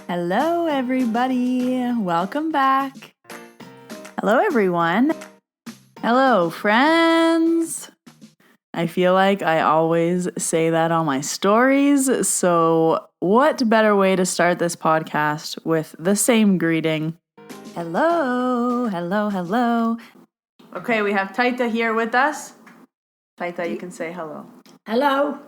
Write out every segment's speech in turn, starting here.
Hello, everybody. Welcome back. Hello, everyone. Hello, friends. I feel like I always say that on my stories. So, what better way to start this podcast with the same greeting? Hello, hello, hello. Okay, we have Taita here with us. Taita, you can say hello. Hello.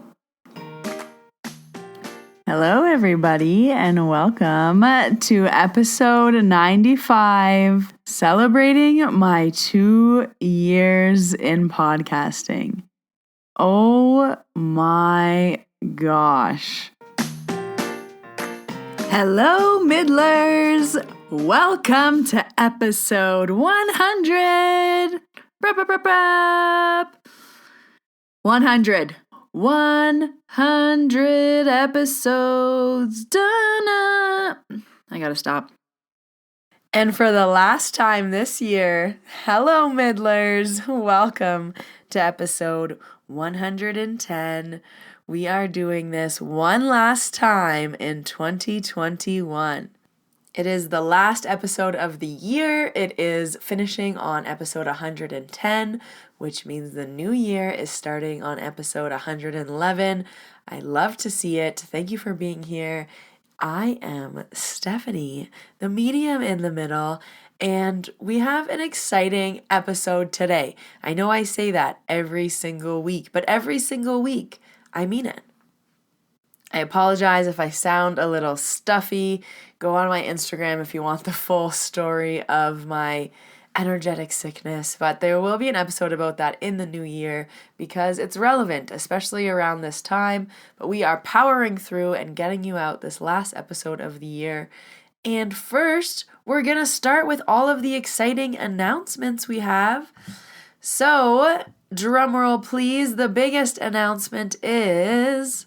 Hello, everybody, and welcome to episode 95, celebrating my 2 years in podcasting. Oh my gosh. Hello, Middlers. Welcome to episode 100. 100 episodes done up. I gotta stop. And for the last time this year, hello, Middlers. Welcome to episode 110. We are doing this one last time in 2021. It is the last episode of the year. It is finishing on episode 110, which means the new year is starting on episode 111. I love to see it. Thank you for being here. I am Stephanie, the medium in the middle, and we have an exciting episode today. I know I say that every single week, but every single week, I mean it. I apologize if I sound a little stuffy. Go on my Instagram if you want the full story of my energetic sickness, but there will be an episode about that in the new year because it's relevant, especially around this time. But we are powering through and getting you out this last episode of the year. And first, we're going to start with all of the exciting announcements we have. So, drumroll please, the biggest announcement is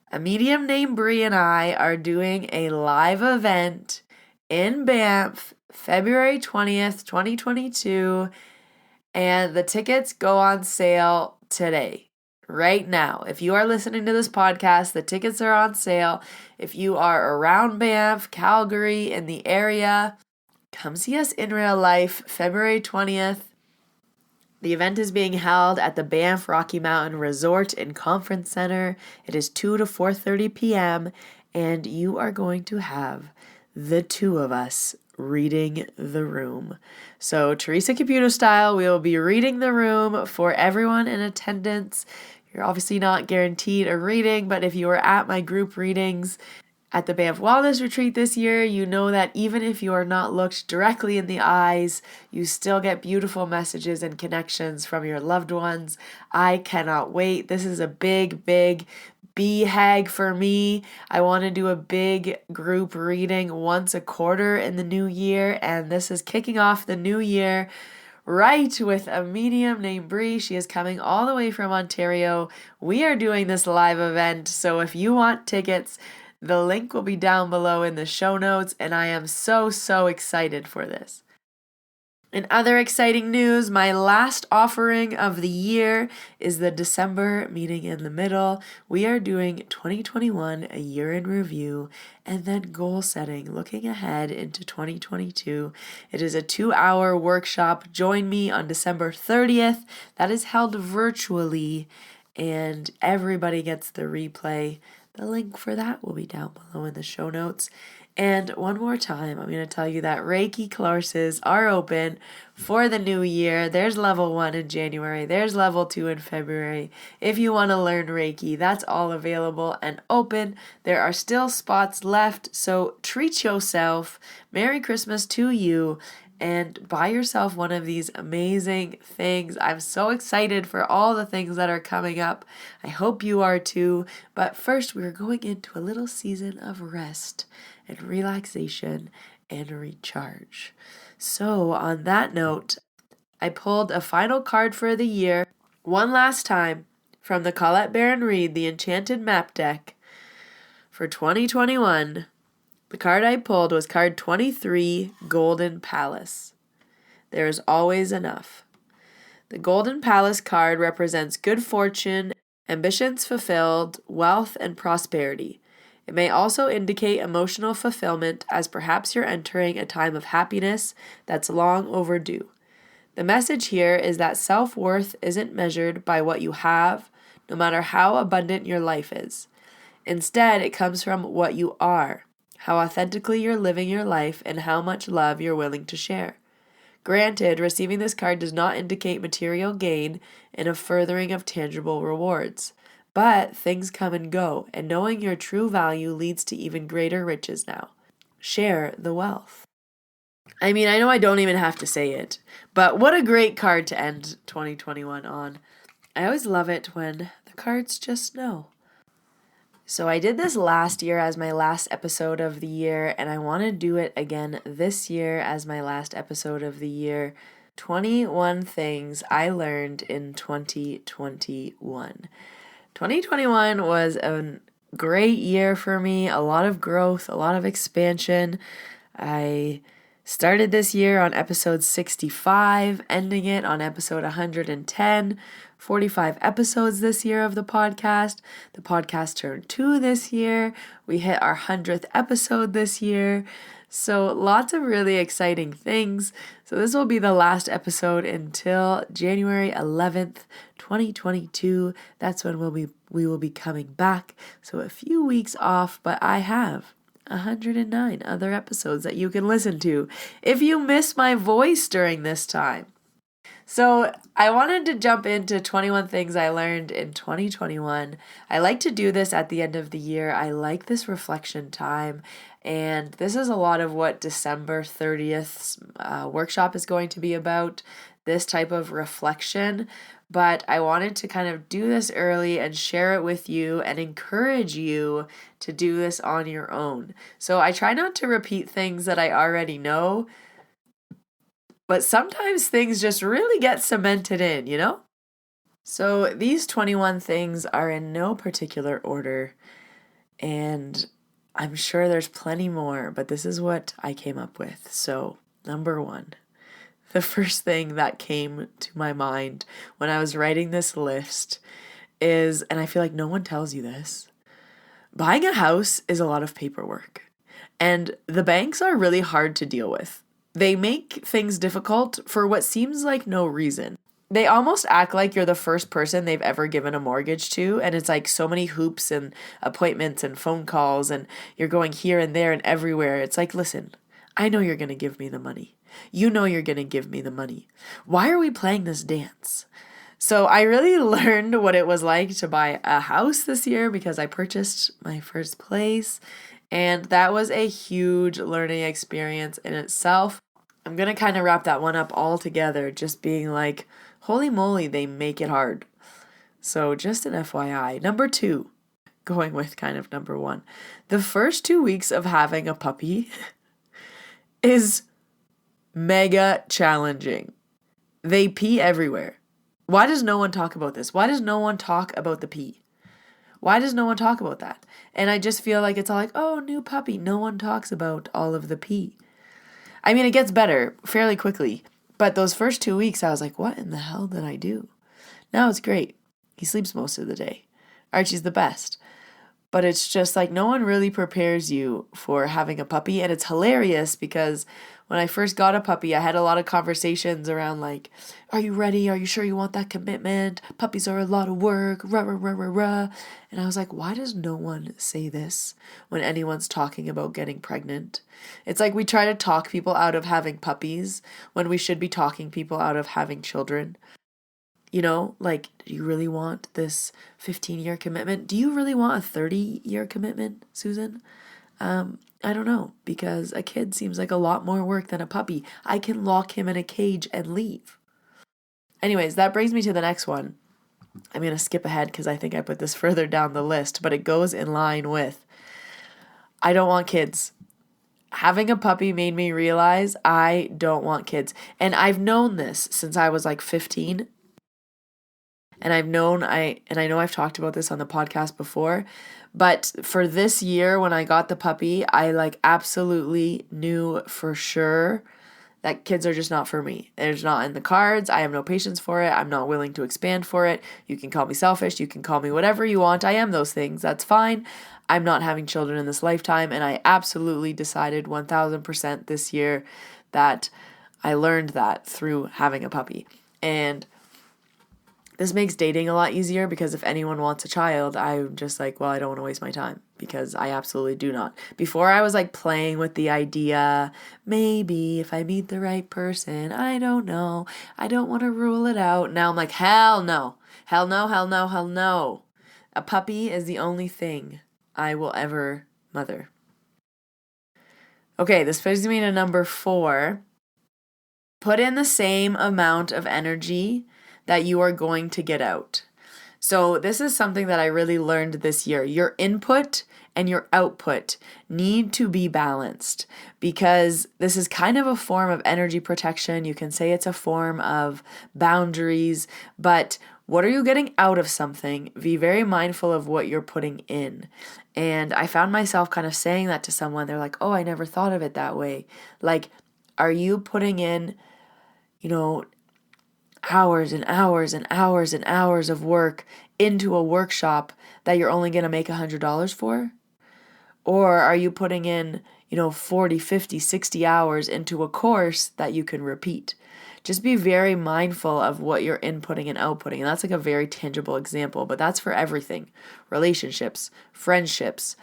a medium named Bree and I are doing a live event in Banff, February 20th, 2022, and the tickets go on sale today, right now. If you are listening to this podcast, the tickets are on sale. If you are around Banff, Calgary, in the area, come see us in real life, February 20th. The event is being held at the Banff Rocky Mountain Resort and Conference Center. It is 2 to 4:30 p.m., and you are going to have the two of us reading the room. So Teresa Caputo style, we will be reading the room for everyone in attendance. You're obviously not guaranteed a reading, but if you were at my group readings at the Banff Wellness Retreat this year, you know that even if you are not looked directly in the eyes, you still get beautiful messages and connections from your loved ones. I cannot wait. This is a big BHAG for me. I want to do a big group reading once a quarter in the new year, and this is kicking off the new year right with a medium named Bree. She is coming all the way from Ontario. We are doing this live event, so if you want tickets, the link will be down below in the show notes, and I am so excited for this. In other exciting news, my last offering of the year is the December meeting in the middle. We are doing 2021, a year in review, and then goal setting, looking ahead into 2022. It is a 2-hour workshop. Join me on December 30th. That is held virtually, and everybody gets the replay. The link for that will be down below in the show notes. And one more time, I'm going to tell you that Reiki courses are open for the new year. There's level 1 in January. There's level 2 in February. If you want to learn Reiki, that's all available and open. There are still spots left, so treat yourself. Merry Christmas to you. And buy yourself one of these amazing things. I'm so excited for all the things that are coming up. I hope you are too. But first, we're going into a little season of rest and relaxation and recharge. So on that note, I pulled a final card for the year one last time from the Colette Baron Reid, the Enchanted Map Deck for 2021. The card I pulled was card 23, Golden Palace. There is always enough. The Golden Palace card represents good fortune, ambitions fulfilled, wealth, and prosperity. It may also indicate emotional fulfillment, as perhaps you're entering a time of happiness that's long overdue. The message here is that self-worth isn't measured by what you have, no matter how abundant your life is. Instead, it comes from what you are, how authentically you're living your life, and how much love you're willing to share. Granted, receiving this card does not indicate material gain and a furthering of tangible rewards. But things come and go, and knowing your true value leads to even greater riches now. Share the wealth. I mean, I know I don't even have to say it, but what a great card to end 2021 on. I always love it when the cards just know. So I did this last year as my last episode of the year, and I want to do it again this year as my last episode of the year. 21 things I learned in 2021. 2021 was a great year for me, a lot of growth, a lot of expansion. I started this year on episode 65, ending it on episode 110. 45 episodes this year of the podcast. The podcast turned 2 this year. We hit our 100th episode this year. So lots of really exciting things. So this will be the last episode until January 11th, 2022. That's when we will be coming back. So a few weeks off, but I have 109 other episodes that you can listen to if you miss my voice during this time. So I wanted to jump into 21 things I learned in 2021. I like to do this at the end of the year. I like this reflection time. And this is a lot of what December 30th's workshop is going to be about, this type of reflection. But I wanted to kind of do this early and share it with you and encourage you to do this on your own. So I try not to repeat things that I already know, but sometimes things just really get cemented in, you know? So these 21 things are in no particular order, and I'm sure there's plenty more, but this is what I came up with. So, number 1, the first thing that came to my mind when I was writing this list is, and I feel like no one tells you this, buying a house is a lot of paperwork, and the banks are really hard to deal with. They make things difficult for what seems like no reason. They almost act like you're the first person they've ever given a mortgage to, and it's like so many hoops and appointments and phone calls, and you're going here and there and everywhere. It's like, listen, I know you're going to give me the money. You know you're going to give me the money. Why are we playing this dance? So I really learned what it was like to buy a house this year because I purchased my first place, and that was a huge learning experience in itself. I'm going to kind of wrap that one up all together, just being like, holy moly, they make it hard. So just an FYI. Number 2, going with kind of number 1. The first 2 weeks of having a puppy is mega challenging. They pee everywhere. Why does no one talk about this? Why does no one talk about the pee? Why does no one talk about that? And I just feel like it's all like, oh, new puppy. No one talks about all of the pee. I mean, it gets better fairly quickly, but those first 2 weeks, I was like, what in the hell did I do? Now it's great. He sleeps most of the day. Archie's the best. But it's just like no one really prepares you for having a puppy, and it's hilarious because when I first got a puppy, I had a lot of conversations around like, are you ready? Are you sure you want that commitment? Puppies are a lot of work, rah, rah, rah, rah, rah. And I was like, why does no one say this when anyone's talking about getting pregnant? It's like we try to talk people out of having puppies when we should be talking people out of having children. You know, like, do you really want this 15-year commitment? Do you really want a 30-year commitment, Susan? I don't know, because a kid seems like a lot more work than a puppy. I can lock him in a cage and leave. Anyways, that brings me to the next one. I'm going to skip ahead because I think I put this further down the list, but it goes in line with, I don't want kids. Having a puppy made me realize I don't want kids. And I've known this since I was like 15. And I know I've talked about this on the podcast before, but for this year when I got the puppy, I like absolutely knew for sure that kids are just not for me. It's not in the cards. I have no patience for it. I'm not willing to expand for it. You can call me selfish. You can call me whatever you want. I am those things. That's fine. I'm not having children in this lifetime. And I absolutely decided 1000% this year that I learned that through having a puppy. And this makes dating a lot easier because if anyone wants a child, I'm just like, well, I don't want to waste my time because I absolutely do not. Before I was like playing with the idea, maybe if I meet the right person, I don't know. I don't want to rule it out. Now I'm like, hell no. Hell no, hell no, hell no. A puppy is the only thing I will ever mother. Okay, this brings me to number 4. Put in the same amount of energy that you are going to get out. So this is something that I really learned this year. Your input and your output need to be balanced because this is kind of a form of energy protection. You can say it's a form of boundaries, but what are you getting out of something? Be very mindful of what you're putting in. And I found myself kind of saying that to someone. They're like, oh, I never thought of it that way. Like, are you putting in, hours and hours and hours and hours of work into a workshop that you're only going to make $100 for? Or are you putting in, 40, 50, 60 hours into a course that you can repeat? Just be very mindful of what you're inputting and outputting. And that's like a very tangible example, but that's for everything. Relationships, friendships,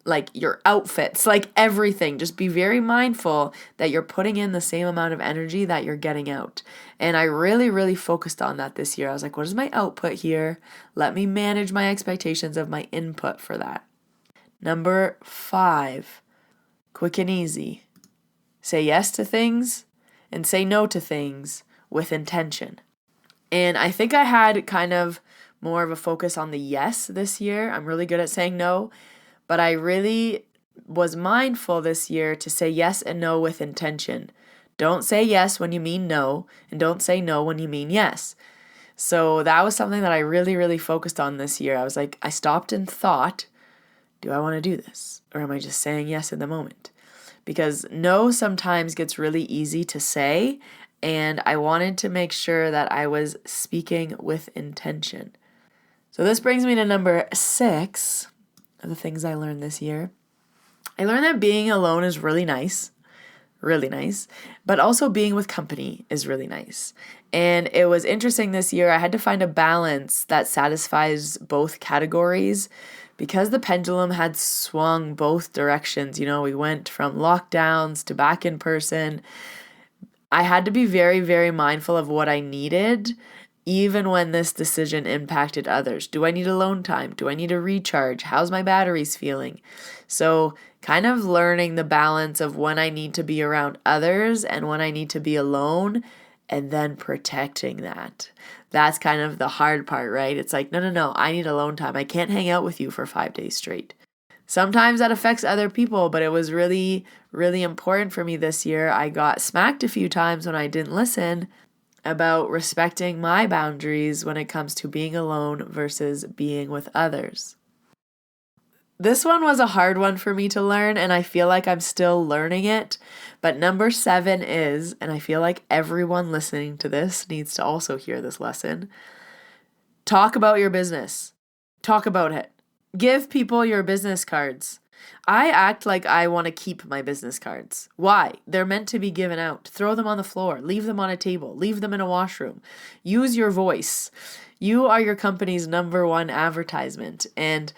like your outfits, like everything. Just be very mindful that you're putting in the same amount of energy that you're getting out. And I really, really focused on that this year. I was like, what is my output here? Let me manage my expectations of my input for that. Number 5, quick and easy. Say yes to things and say no to things with intention. And I think I had kind of more of a focus on the yes this year. I'm really good at saying no, but I really was mindful this year to say yes and no with intention. Don't say yes when you mean no, and don't say no when you mean yes. So that was something that I really, really focused on this year. I was like, I stopped and thought, do I want to do this? Or am I just saying yes in the moment? Because no sometimes gets really easy to say, and I wanted to make sure that I was speaking with intention. So this brings me to number 6 of the things I learned this year. I learned that being alone is really nice, but also being with company is really nice. And it was interesting this year. I had to find a balance that satisfies both categories because the pendulum had swung both directions. We went from lockdowns to back in person. I had to be very, very mindful of what I needed, even when this decision impacted others. Do I need alone time? Do I need a recharge? How's my batteries feeling? So kind of learning the balance of when I need to be around others and when I need to be alone, and then protecting that. That's kind of the hard part, right? It's like, no, I need alone time. I can't hang out with you for 5 days straight. Sometimes that affects other people, but it was really, really important for me this year. I got smacked a few times when I didn't listen about respecting my boundaries when it comes to being alone versus being with others. This one was a hard one for me to learn, and I feel like I'm still learning it. But number 7 is, and I feel like everyone listening to this needs to also hear this lesson, talk about your business. Talk about it. Give people your business cards. I act like I want to keep my business cards. Why? They're meant to be given out. Throw them on the floor. Leave them on a table. Leave them in a washroom. Use your voice. You are your company's number 1 advertisement. And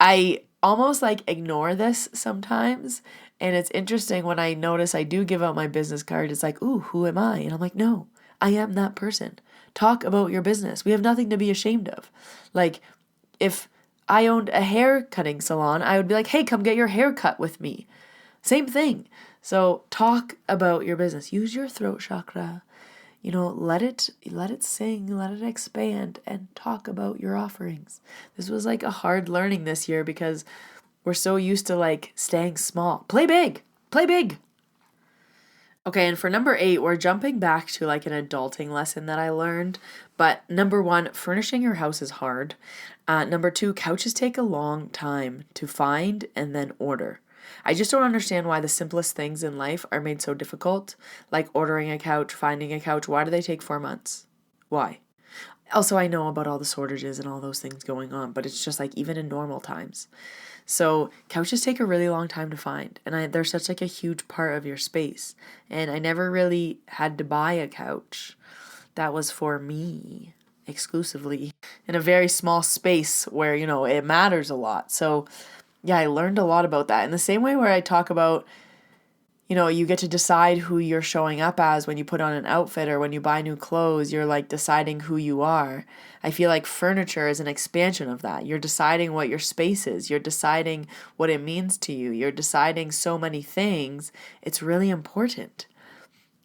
I almost ignore this sometimes. And it's interesting when I notice I do give out my business card. It's like, ooh, who am I? And I'm like, no, I am that person. Talk about your business. We have nothing to be ashamed of. If I owned a hair cutting salon, I would be like, hey, come get your hair cut with me. Same thing. So talk about your business. Use your throat chakra. Let it sing, let it expand, and talk about your offerings. This was a hard learning this year because we're so used to staying small. Play big. Okay, and for number 8, we're jumping back to an adulting lesson that I learned. But number 1, furnishing your house is hard. Number 2, couches take a long time to find and then order. I just don't understand why the simplest things in life are made so difficult, like ordering a couch, finding a couch. Why do they take 4 months? Why? Also, I know about all the shortages and all those things going on, but it's just like even in normal times. So couches take a really long time to find, and they're such like a huge part of your space. And I never really had to buy a couch that was for me exclusively in a very small space where, it matters a lot. So yeah, I learned a lot about that. In the same way where I talk about, you get to decide who you're showing up as when you put on an outfit or when you buy new clothes, you're like deciding who you are. I feel like furniture is an expansion of that. You're deciding what your space is. You're deciding what it means to you. You're deciding so many things. It's really important.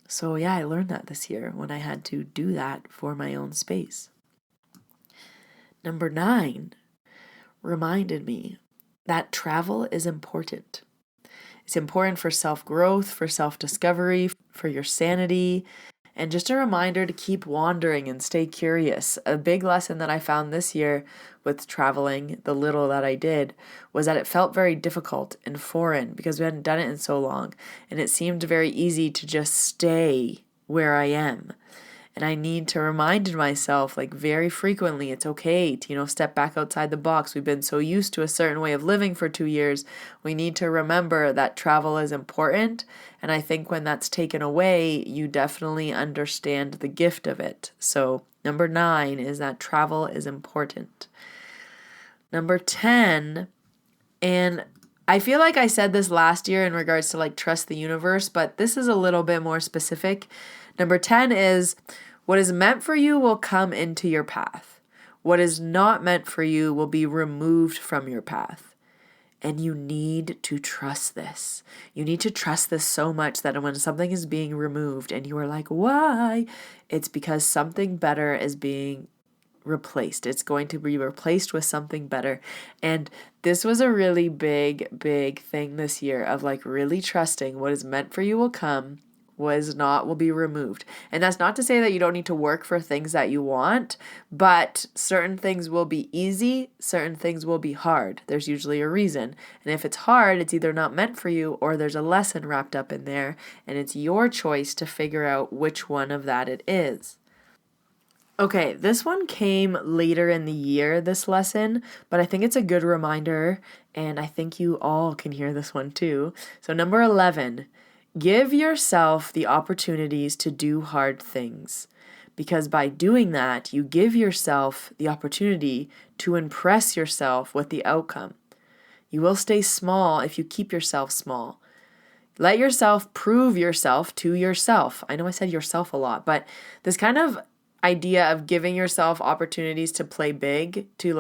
So yeah, I learned that this year when I had to do that for my own space. Number 9 reminded me that travel is important. It's important for self-growth, for self-discovery, for your sanity, and just a reminder to keep wandering and stay curious. A big lesson that I found this year with traveling, the little that I did, was that it felt very difficult and foreign because we hadn't done it in so long, and it seemed very easy to just stay where I am. And I need to remind myself like very frequently, it's okay to, step back outside the box. We've been so used to a certain way of living for 2 years. We need to remember that travel is important. And I think when that's taken away, you definitely understand the gift of it. So number 9 is that travel is important. Number 10, and I feel like I said this last year in regards to like trust the universe, but this is a little bit more specific. Number 10 is what is meant for you will come into your path. What is not meant for you will be removed from your path. And you need to trust this. You need to trust this so much that when something is being removed and you are like, why? It's because something better is being replaced. It's going to be replaced with something better. And this was a really big, big thing this year of like really trusting what is meant for you will come. What is not will be removed. And that's not to say that you don't need to work for things that you want, but certain things will be easy, certain things will be hard. There's usually a reason. And if it's hard, it's either not meant for you or there's a lesson wrapped up in there, and it's your choice to figure out which one of that it is. Okay, this one came later in the year, this lesson, but I think it's a good reminder, and I think you all can hear this one too. So number 11, give yourself the opportunities to do hard things, because by doing that, you give yourself the opportunity to impress yourself with the outcome. You will stay small if you keep yourself small. Let yourself prove yourself to yourself. I know I said yourself a lot, but this kind of idea of giving yourself opportunities to play big, to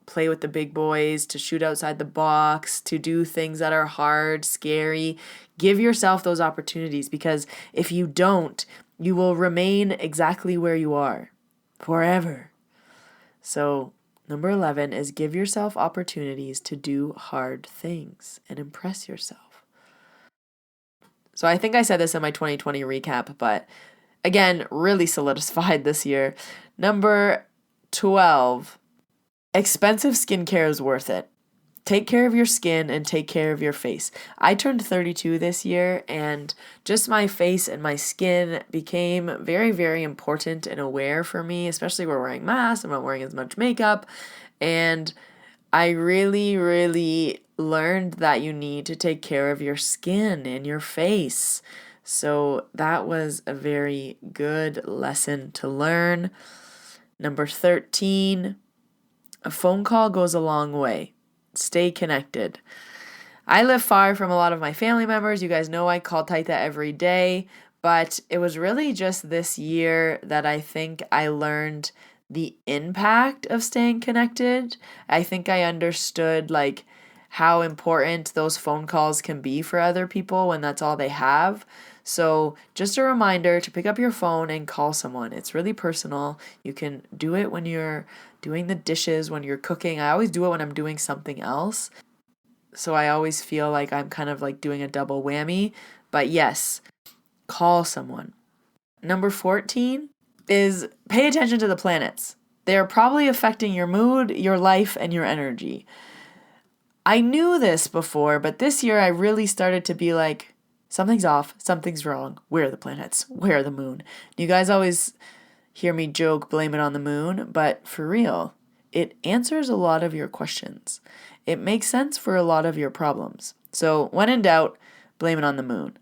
play with the big boys, to shoot outside the box, to do things that are hard, scary. Give yourself those opportunities, because if you don't, you will remain exactly where you are forever. So number 11 is give yourself opportunities to do hard things and impress yourself. So I think I said this in my 2020 recap, but again, really solidified this year. Number 12, expensive skincare is worth it. Take care of your skin and take care of your face. I turned 32 this year, and just my face and my skin became very, very important and aware for me, especially we're wearing masks, I'm not wearing as much makeup, and I really, really learned that you need to take care of your skin and your face. So that was a very good lesson to learn. Number 13, a phone call goes a long way. Stay connected. I live far from a lot of my family members. You guys know I call Taita every day, but it was really just this year that I think I learned the impact of staying connected. I think I understood how important those phone calls can be for other people when that's all they have. So just a reminder to pick up your phone and call someone. It's really personal. You can do it when you're doing the dishes, when you're cooking. I always do it when I'm doing something else. So I always feel like I'm kind of doing a double whammy. But yes, call someone. Number 14 is pay attention to the planets. They are probably affecting your mood, your life, and your energy. I knew this before, but this year I really started to be like, something's off, something's wrong. Where are the planets? Where are the moon? You guys always hear me joke, blame it on the moon, but for real, it answers a lot of your questions. It makes sense for a lot of your problems. So when in doubt, blame it on the moon.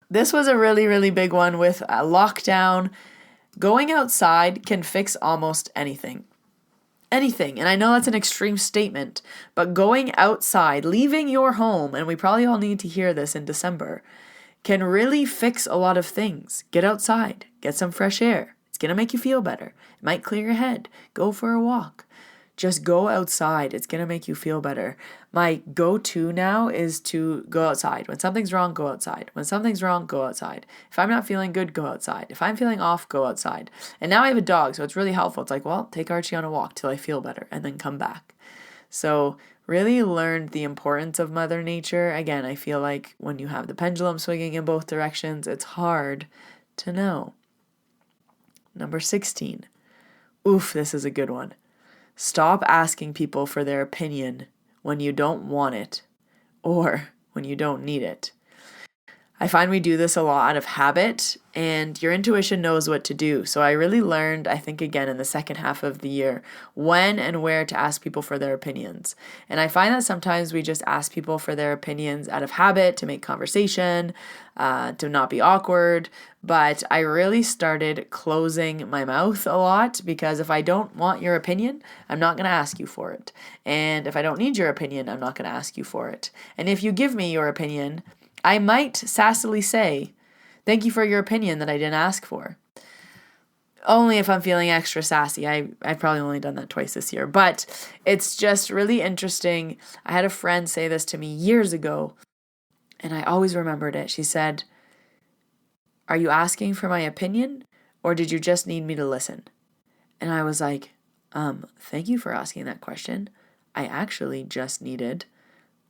This was a really, really big one with a lockdown. Going outside can fix almost anything. Anything. And I know that's an extreme statement, but going outside, leaving your home, and we probably all need to hear this in December, can really fix a lot of things. Get outside, get some fresh air. It's going to make you feel better. It might clear your head. Go for a walk. Just go outside. It's going to make you feel better. My go-to now is to go outside. When something's wrong, go outside. When something's wrong, go outside. If I'm not feeling good, go outside. If I'm feeling off, go outside. And now I have a dog, so it's really helpful. It's like, well, take Archie on a walk till I feel better and then come back. So really learned the importance of Mother Nature. Again, I feel like when you have the pendulum swinging in both directions, it's hard to know. Number 16. Oof, this is a good one. Stop asking people for their opinion when you don't want it or when you don't need it. I find we do this a lot out of habit, and your intuition knows what to do. So I really learned, I think again in the second half of the year, when and where to ask people for their opinions. And I find that sometimes we just ask people for their opinions out of habit to make conversation, to not be awkward. But I really started closing my mouth a lot, because if I don't want your opinion, I'm not going to ask you for it. And if I don't need your opinion, I'm not going to ask you for it. And if you give me your opinion, I might sassily say, thank you for your opinion that I didn't ask for. Only if I'm feeling extra sassy. I've probably only done that twice this year. But it's just really interesting. I had a friend say this to me years ago, and I always remembered it. She said, are you asking for my opinion, or did you just need me to listen? And I was like, thank you for asking that question. I actually just needed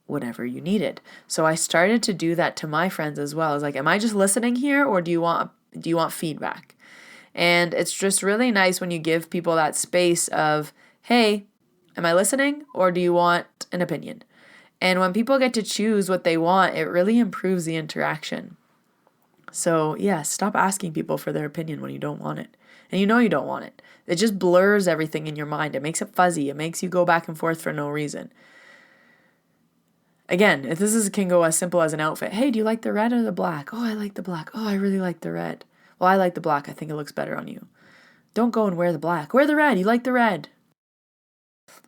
whatever you needed. So I started to do that to my friends as well. I was like, am I just listening here, or do you want feedback? And it's just really nice when you give people that space of, hey, am I listening, or do you want an opinion? And when people get to choose what they want, it really improves the interaction. So yeah, stop asking people for their opinion when you don't want it. And you know you don't want it. It just blurs everything in your mind. It makes it fuzzy. It makes you go back and forth for no reason. Again, if can go as simple as an outfit. Hey, do you like the red or the black? Oh, I like the black. Oh, I really like the red. Well, I like the black. I think it looks better on you. Don't go and wear the black. Wear the red. You like the red.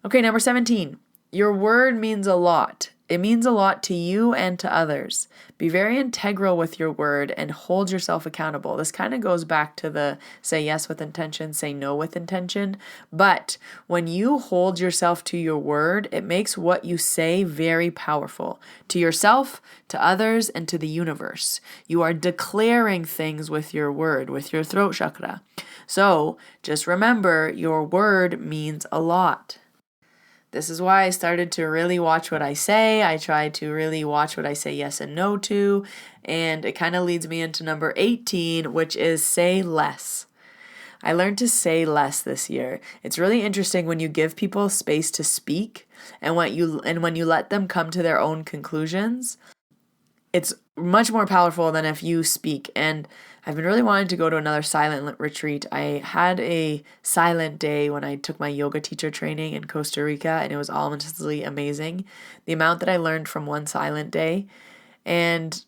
Okay, number 17. Your word means a lot. It means a lot to you and to others. Be very integral with your word and hold yourself accountable. This kind of goes back to the say yes with intention, say no with intention. But when you hold yourself to your word, it makes what you say very powerful to yourself, to others, and to the universe. You are declaring things with your word, with your throat chakra. So just remember, your word means a lot. This is why I started to really watch what I say. I try to really watch what I say yes and no to. And it kind of leads me into number 18, which is say less. I learned to say less this year. It's really interesting when you give people space to speak and when you let them come to their own conclusions. It's much more powerful than if you speak. And I've been really wanting to go to another silent retreat. I had a silent day when I took my yoga teacher training in Costa Rica, and it was honestly amazing. The amount that I learned from one silent day. And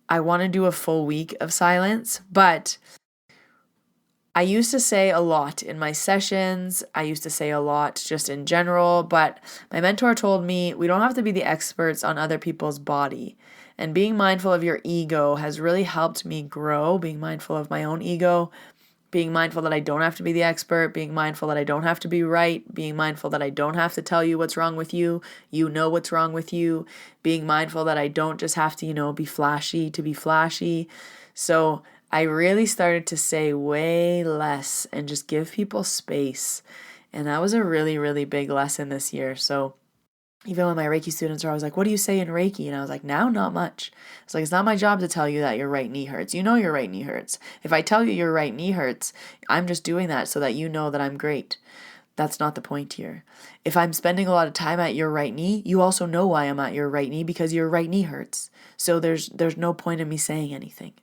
I want to do a full week of silence, but I used to say a lot in my sessions. I used to say a lot just in general, but my mentor told me we don't have to be the experts on other people's body. And being mindful of your ego has really helped me grow, being mindful of my own ego, being mindful that I don't have to be the expert, being mindful that I don't have to be right, being mindful that I don't have to tell you what's wrong with you. You know what's wrong with you. Being mindful that I don't just have to, be flashy to be flashy. So I really started to say way less and just give people space. And that was a really, really big lesson this year. So even when my Reiki students are always like, what do you say in Reiki? And I was like, now, not much. It's like, it's not my job to tell you that your right knee hurts. You know your right knee hurts. If I tell you your right knee hurts, I'm just doing that so that you know that I'm great. That's not the point here. If I'm spending a lot of time at your right knee, you also know why I'm at your right knee, because your right knee hurts. So there's no point in me saying anything.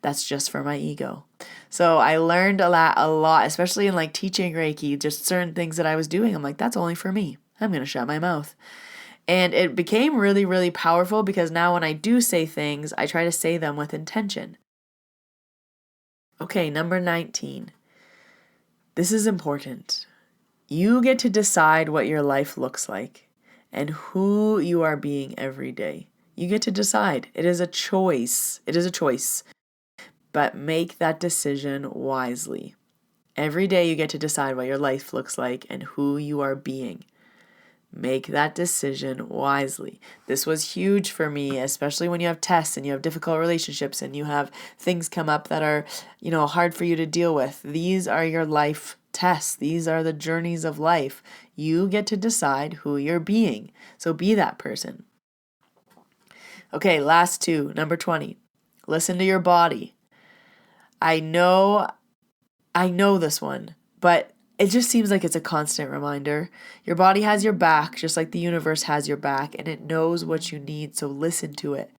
That's just for my ego. So I learned a lot, especially in like teaching Reiki, just certain things that I was doing. I'm like, that's only for me. I'm going to shut my mouth. And it became really, really powerful, because now when I do say things, I try to say them with intention. Okay, number 19. This is important. You get to decide what your life looks like and who you are being every day. You get to decide. It is a choice. It is a choice. But make that decision wisely. Every day you get to decide what your life looks like and who you are being. Make that decision wisely. This was huge for me, especially when you have tests and you have difficult relationships and you have things come up that are, hard for you to deal with. These are your life tests. These are the journeys of life. You get to decide who you're being. So be that person. Okay, last two. Number 20. Listen to your body. I know this one, but it just seems like it's a constant reminder. Your body has your back, just like the universe has your back, and it knows what you need, so listen to it.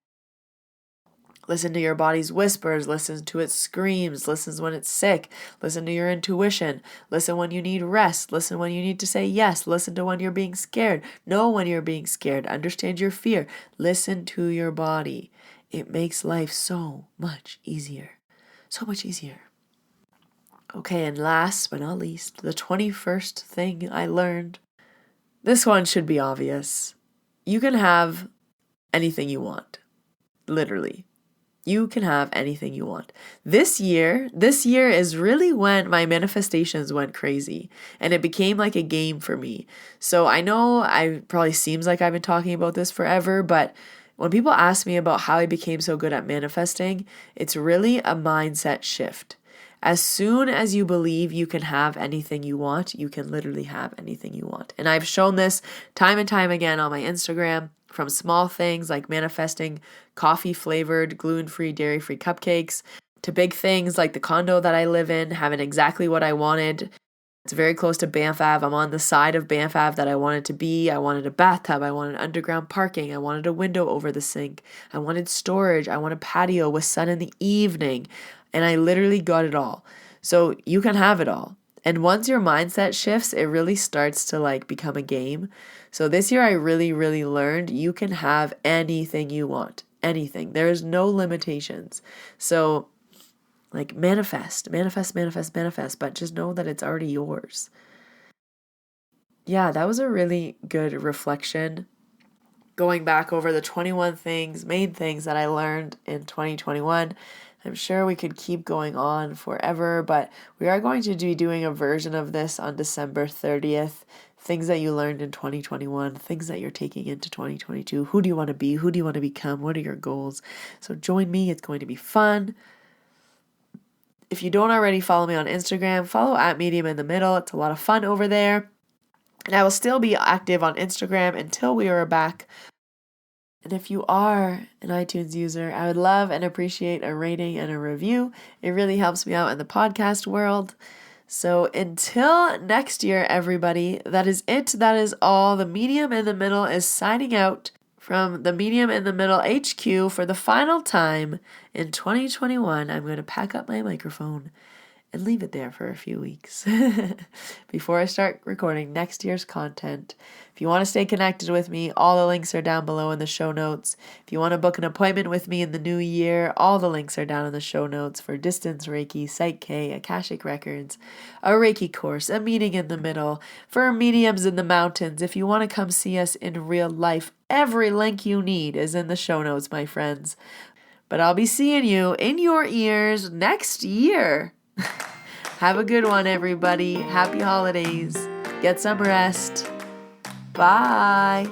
Listen to your body's whispers, listen to its screams, listen when it's sick, listen to your intuition, listen when you need rest, listen when you need to say yes, listen to when you're being scared, know when you're being scared, understand your fear, listen to your body. It makes life so much easier, so much easier. Okay, and last but not least, the 21st thing I learned. This one should be obvious. You can have anything you want. Literally. You can have anything you want. This year is really when my manifestations went crazy and it became like a game for me. So I know it probably seems like I've been talking about this forever, but when people ask me about how I became so good at manifesting, it's really a mindset shift. As soon as you believe you can have anything you want, you can literally have anything you want. And I've shown this time and time again on my Instagram, from small things like manifesting coffee-flavored, gluten-free, dairy-free cupcakes, to big things like the condo that I live in, having exactly what I wanted. It's very close to Banff Ave. I'm on the side of Banff Ave that I wanted to be. I wanted a bathtub. I wanted underground parking. I wanted a window over the sink. I wanted storage. I wanted patio with sun in the evening. And I literally got it all. So you can have it all. And once your mindset shifts, it really starts to become a game. So this year I really, really learned you can have anything you want. Anything. There's no limitations. So manifest, but just know that it's already yours. Yeah, that was a really good reflection. Going back over the 21 main things that I learned in 2021. I'm sure we could keep going on forever, but we are going to be doing a version of this on December 30th. Things that you learned in 2021, things that you're taking into 2022. Who do you want to be? Who do you want to become? What are your goals? So join me. It's going to be fun. If you don't already follow me on Instagram, follow @Medium in the Middle. It's a lot of fun over there. And I will still be active on Instagram until we are back. And if you are an iTunes user, I would love and appreciate a rating and a review. It really helps me out in the podcast world. So until next year, everybody, that is it. That is all. The Medium in the Middle is signing out from the Medium in the Middle HQ for the final time in 2021. I'm going to pack up my microphone and leave it there for a few weeks before I start recording next year's content. If you want to stay connected with me, all the links are down below in the show notes. If you want to book an appointment with me in the new year, all the links are down in the show notes for Distance Reiki, PSYCH-K, Akashic Records, a Reiki course, a meeting in the middle, for mediums in the mountains. If you want to come see us in real life, every link you need is in the show notes, my friends. But I'll be seeing you in your ears next year. Have a good one, everybody. Happy holidays. Get some rest. Bye.